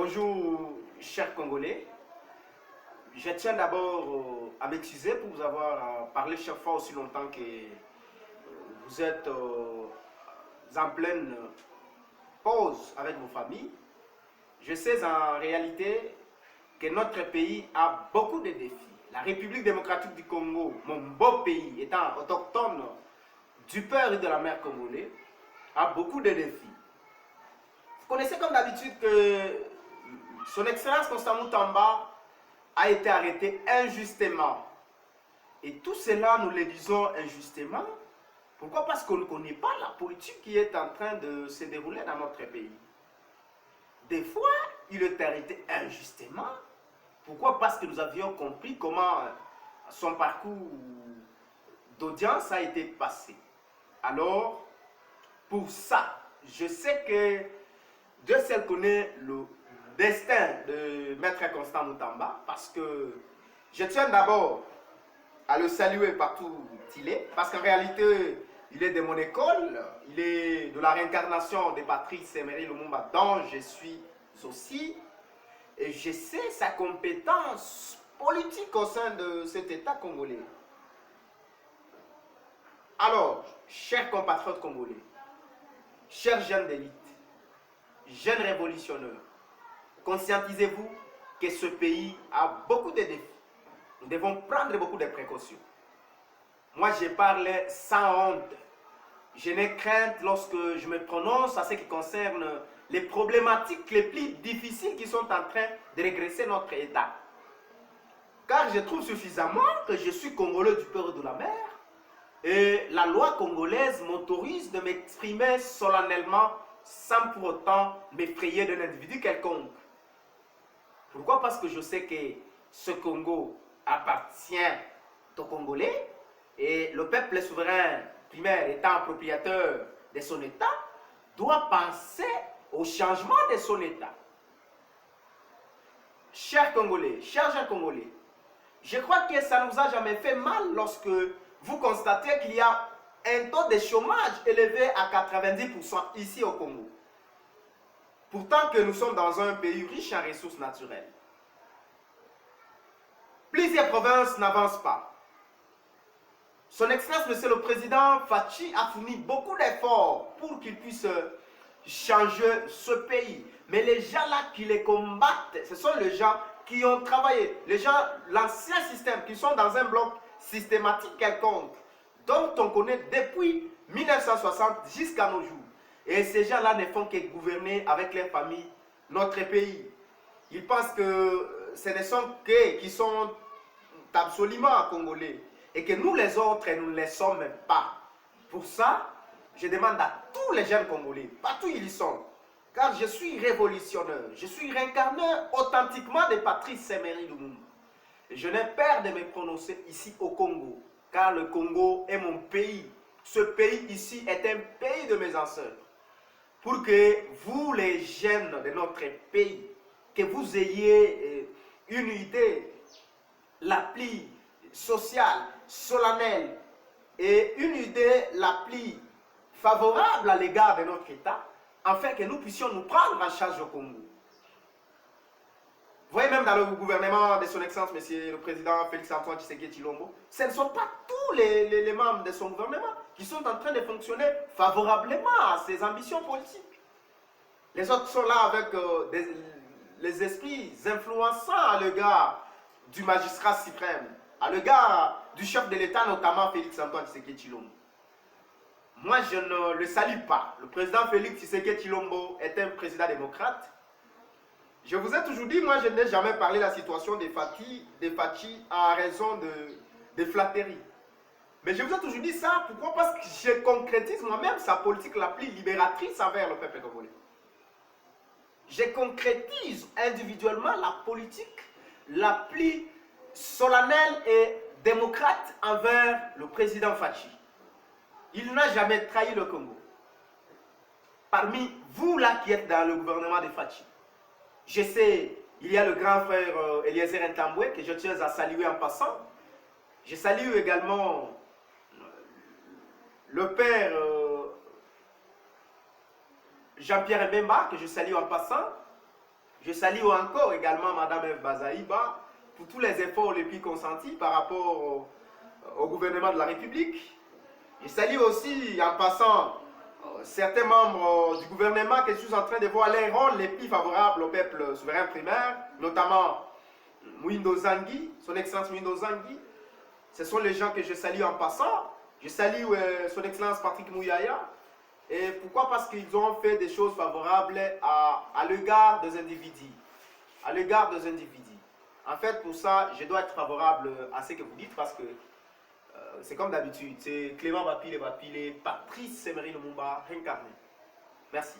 Bonjour, chers Congolais. Je tiens d'abord à m'excuser pour vous avoir parlé chaque fois aussi longtemps que vous êtes en pleine pause avec vos familles. Je sais en réalité que notre pays a beaucoup de défis. La République démocratique du Congo, mon beau pays, étant autochtone du père et de la mère congolais, a beaucoup de défis. Vous connaissez comme d'habitude que son Excellence Constant Moutamba a été arrêté injustement. Et tout cela, nous le disons injustement. Pourquoi? Parce qu'on ne connaît pas la politique qui est en train de se dérouler dans notre pays. Des fois, il est arrêté injustement. Pourquoi? Parce que nous avions compris comment son parcours d'audience a été passé. Alors, pour ça, je sais que Dieu seul connaît le destin de Maître Constant Moutamba, parce que je tiens d'abord à le saluer partout où il est, parce qu'en réalité, il est de mon école, il est de la réincarnation de Patrice Emery Lumumba, dont je suis aussi, et je sais sa compétence politique au sein de cet État congolais. Alors, chers compatriotes congolais, chers jeunes d'élite, jeunes révolutionnaires, conscientisez-vous que ce pays a beaucoup de défis. Nous devons prendre beaucoup de précautions. Moi, je parle sans honte. Je n'ai crainte lorsque je me prononce à ce qui concerne les problématiques les plus difficiles qui sont en train de régresser notre État. Car je trouve suffisamment que je suis Congolais du père et de la mère. Et la loi congolaise m'autorise de m'exprimer solennellement sans pour autant m'effrayer d'un individu quelconque. Pourquoi? Parce que je sais que ce Congo appartient aux Congolais et le peuple souverain primaire étant propriétaire de son État doit penser au changement de son État. Chers Congolais, chers gens congolais, je crois que ça ne nous a jamais fait mal lorsque vous constatez qu'il y a un taux de chômage élevé à 90% ici au Congo. Pourtant que nous sommes dans un pays riche en ressources naturelles. Plusieurs provinces n'avancent pas. Son Excellence, Monsieur le Président Fachi, a fourni beaucoup d'efforts pour qu'il puisse changer ce pays. Mais les gens là qui les combattent, ce sont les gens qui ont travaillé, les gens, l'ancien système, qui sont dans un bloc systématique quelconque, dont on connaît depuis 1960 jusqu'à nos jours. Et ces gens-là ne font que gouverner avec leurs familles notre pays. Ils pensent que ce ne sont qu'eux qui sont absolument congolais et que nous les autres, nous ne les sommes pas. Pour ça, je demande à tous les jeunes congolais, partout où ils sont, car je suis révolutionnaire, je suis réincarné authentiquement de Patrice Emery Lumumba. Et je n'ai peur de me prononcer ici au Congo, car le Congo est mon pays. Ce pays ici est un pays de mes ancêtres. Pour que vous, les jeunes de notre pays, que vous ayez une idée la plus sociale, solennelle et une idée la plus favorable à l'égard de notre État, afin que nous puissions nous prendre en charge au Congo. Vous voyez, même dans le gouvernement de son Excellence, Monsieur le Président Félix-Antoine Tshisekedi Tshilombo, ce ne sont pas tous les membres de son gouvernement qui sont en train de fonctionner favorablement à ses ambitions politiques. Les autres sont là avec les esprits influençants à l'égard du magistrat suprême, à l'égard du chef de l'État, notamment Félix-Antoine Tshisekedi Tshilombo. Moi, je ne le salue pas. Le président Félix Tshisekedi Tshilombo est un président démocrate. Je vous ai toujours dit, moi, je n'ai jamais parlé de la situation des Fachi à raison de flatterie. Mais je vous ai toujours dit ça, pourquoi? Parce que je concrétise moi-même sa politique la plus libératrice envers le peuple congolais. Je concrétise individuellement la politique la plus solennelle et démocrate envers le président Fachi. Il n'a jamais trahi le Congo. Parmi vous là qui êtes dans le gouvernement de Fachi, je sais, il y a le grand frère Eliezer Ntambwe que je tiens à saluer en passant. Je salue également le père Jean-Pierre Mbemba que je salue en passant. Je salue encore également Madame Eve Bazaïba pour tous les efforts les plus consentis par rapport au gouvernement de la République. Je salue aussi en passant certains membres du gouvernement que je suis en train de voir les rôles les plus favorables au peuple souverain primaire, notamment Mouindo Zangui, son Excellence Mouindo Zangui. Ce sont les gens que je salue en passant. Je salue son Excellence Patrick Mouyaya. Et pourquoi? Parce qu'ils ont fait des choses favorables à l'égard des individus. À l'égard des individus. En fait, pour ça, je dois être favorable à ce que vous dites parce que c'est comme d'habitude. C'est Clément Bapile, Patrice Semerine Lumumba incarné. Merci.